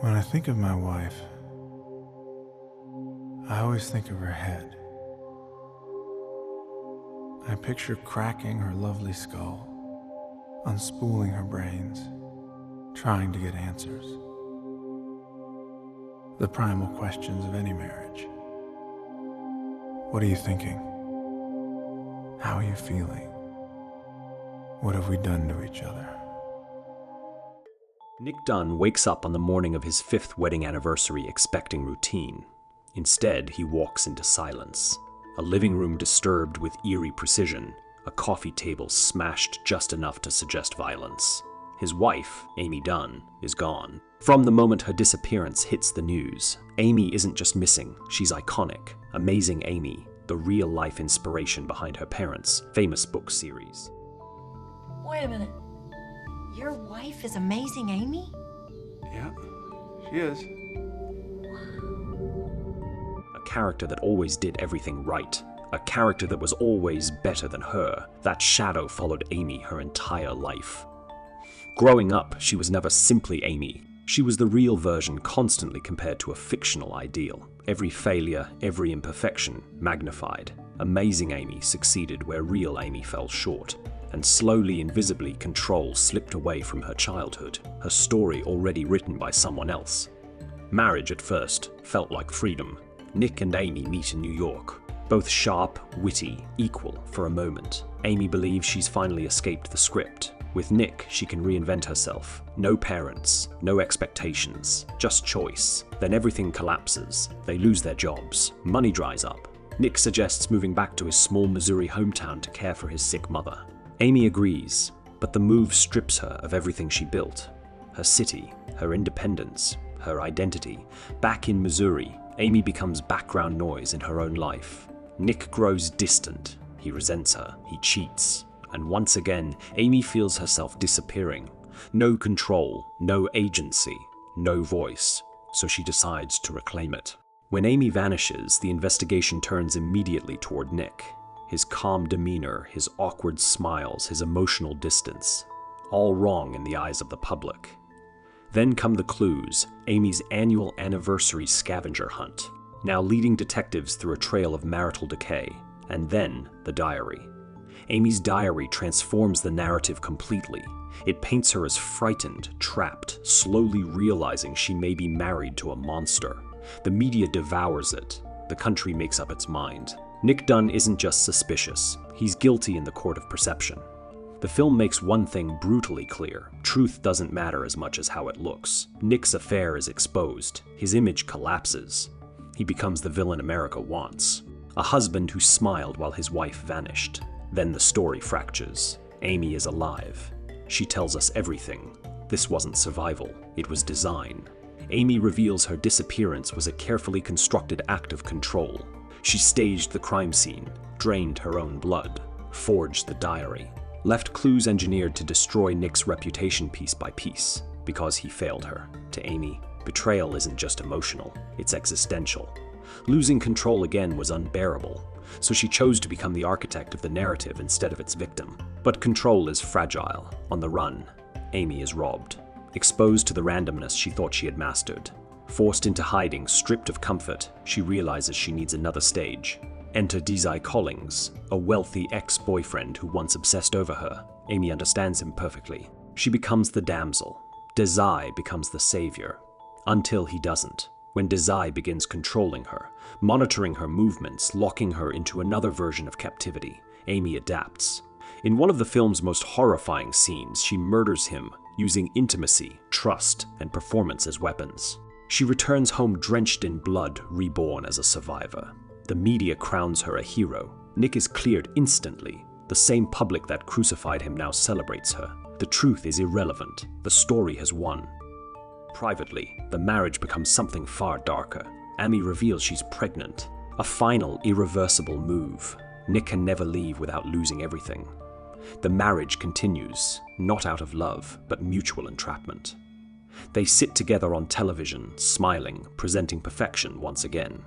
When I think of my wife, I always think of her head. I picture cracking her lovely skull, unspooling her brains, trying to get answers. The primal questions of any marriage. What are you thinking? How are you feeling? What have we done to each other? Nick Dunn wakes up on the morning of his 5th wedding anniversary expecting routine. Instead, he walks into silence. A living room disturbed with eerie precision, a coffee table smashed just enough to suggest violence. His wife, Amy Dunn, is gone. From the moment her disappearance hits the news, Amy isn't just missing, she's iconic. Amazing Amy, the real-life inspiration behind her parents' famous book series. Wait a minute. Your wife is Amazing Amy? Yeah, she is. A character that always did everything right. A character that was always better than her. That shadow followed Amy her entire life. Growing up, she was never simply Amy. She was the real version constantly compared to a fictional ideal. Every failure, every imperfection, magnified. Amazing Amy succeeded where real Amy fell short. And slowly, invisibly, control slipped away from her childhood, her story already written by someone else. Marriage at first felt like freedom. Nick and Amy meet in New York. Both sharp, witty, equal for a moment. Amy believes she's finally escaped the script. With Nick, she can reinvent herself. No parents, no expectations, just choice. Then everything collapses. They lose their jobs. Money dries up. Nick suggests moving back to his small Missouri hometown to care for his sick mother. Amy agrees, but the move strips her of everything she built. Her city, her independence, her identity. Back in Missouri, Amy becomes background noise in her own life. Nick grows distant. He resents her. He cheats. And once again, Amy feels herself disappearing. No control, no agency, no voice. So she decides to reclaim it. When Amy vanishes, the investigation turns immediately toward Nick. His calm demeanor, his awkward smiles, his emotional distance. All wrong in the eyes of the public. Then come the clues, Amy's annual anniversary scavenger hunt, now leading detectives through a trail of marital decay, and then the diary. Amy's diary transforms the narrative completely. It paints her as frightened, trapped, slowly realizing she may be married to a monster. The media devours it. The country makes up its mind. Nick Dunn isn't just suspicious, he's guilty in the court of perception. The film makes one thing brutally clear: truth doesn't matter as much as how it looks. Nick's affair is exposed, his image collapses. He becomes the villain America wants. A husband who smiled while his wife vanished. Then the story fractures. Amy is alive. She tells us everything. This wasn't survival, it was design. Amy reveals her disappearance was a carefully constructed act of control. She staged the crime scene, drained her own blood, forged the diary, left clues engineered to destroy Nick's reputation piece by piece, because he failed her. To Amy, betrayal isn't just emotional, it's existential. Losing control again was unbearable, so she chose to become the architect of the narrative instead of its victim. But control is fragile. On the run, Amy is robbed. Exposed to the randomness she thought she had mastered. Forced into hiding, stripped of comfort, she realizes she needs another stage. Enter Desai Collings, a wealthy ex-boyfriend who once obsessed over her. Amy understands him perfectly. She becomes the damsel. Desai becomes the savior. Until he doesn't. When Desai begins controlling her, monitoring her movements, locking her into another version of captivity, Amy adapts. In one of the film's most horrifying scenes, she murders him, using intimacy, trust, and performance as weapons. She returns home drenched in blood, reborn as a survivor. The media crowns her a hero. Nick is cleared instantly. The same public that crucified him now celebrates her. The truth is irrelevant. The story has won. Privately, the marriage becomes something far darker. Amy reveals she's pregnant. A final, irreversible move. Nick can never leave without losing everything. The marriage continues, not out of love, but mutual entrapment. They sit together on television, smiling, presenting perfection once again.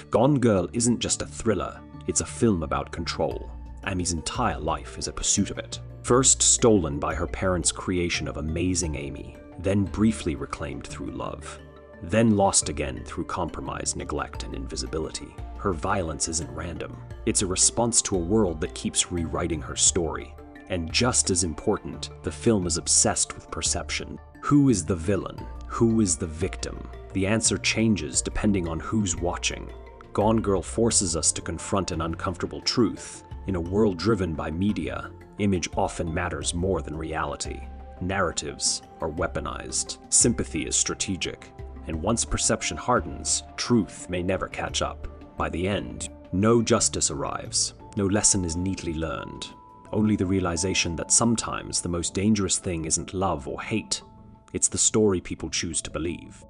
Gone Girl isn't just a thriller, it's a film about control. Amy's entire life is a pursuit of it. First stolen by her parents' creation of Amazing Amy, then briefly reclaimed through love, then lost again through compromise, neglect, and invisibility. Her violence isn't random. It's a response to a world that keeps rewriting her story. And just as important, the film is obsessed with perception. Who is the villain? Who is the victim? The answer changes depending on who's watching. Gone Girl forces us to confront an uncomfortable truth. In a world driven by media, image often matters more than reality. Narratives are weaponized. Sympathy is strategic. And once perception hardens, truth may never catch up. By the end, no justice arrives. No lesson is neatly learned. Only the realization that sometimes the most dangerous thing isn't love or hate. It's the story people choose to believe.